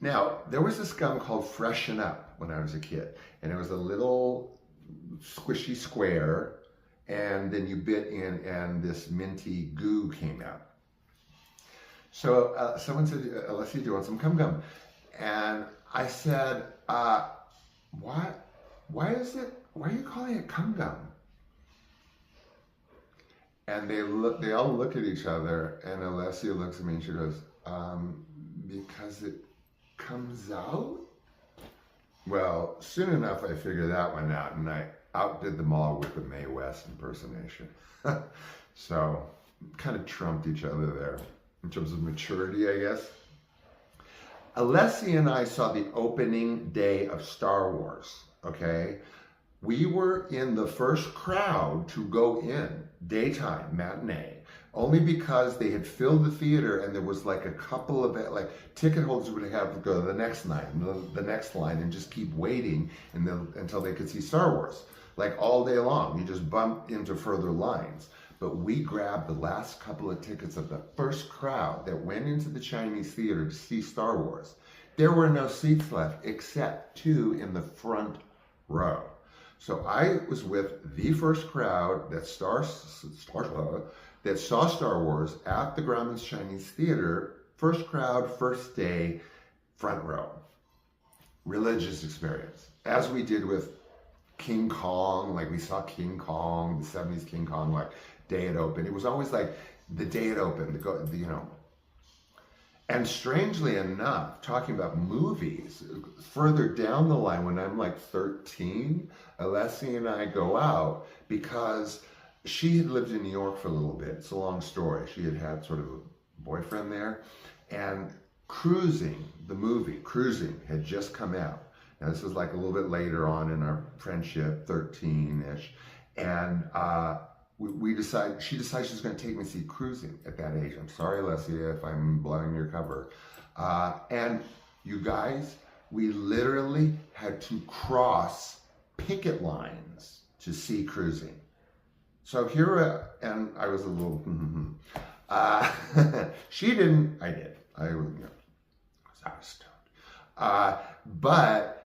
Now, there was this gum called Freshen Up when I was a kid, and it was a little squishy square, and then you bit in, and this minty goo came out. So someone said, Alessia, do you want some gum gum? And I said, what? Why are you calling it gum gum? And they all look at each other, and Alessia looks at me and she goes, because it comes out? Well, soon enough I figured that one out, and I outdid them all with the Mae West impersonation. So, kind of trumped each other there in terms of maturity, I guess. Alessia and I saw the opening day of Star Wars, okay? We were in the first crowd to go in, daytime, matinee, only because they had filled the theater and there was like a couple of, like, ticket holders would have to go to the next line, the next line, and just keep waiting until they could see Star Wars. Like all day long, you just bump into further lines. But we grabbed the last couple of tickets of the first crowd that went into the Chinese theater to see Star Wars. There were no seats left except 2 in the front row. So I was with the first crowd that saw Star Wars at the Grauman's Chinese Theater. First crowd, first day, front row. Religious experience. As we did with King Kong, like we saw King Kong, the 70s King Kong, like day it opened. It was always like the day it opened, you know. And strangely enough, talking about movies, further down the line when I'm like 13, Alessia and I go out because she had lived in New York for a little bit. It's a long story. She had had sort of a boyfriend there, and Cruising, the movie, Cruising, had just come out. Now this was like a little bit later on in our friendship, 13-ish, and she decided she was going to take me to see Cruising at that age. I'm sorry, Alessia, if I'm blowing your cover. And you guys, we literally had to cross picket lines to see Cruising. So here, and I was a little, she didn't, I did. I was stoned. But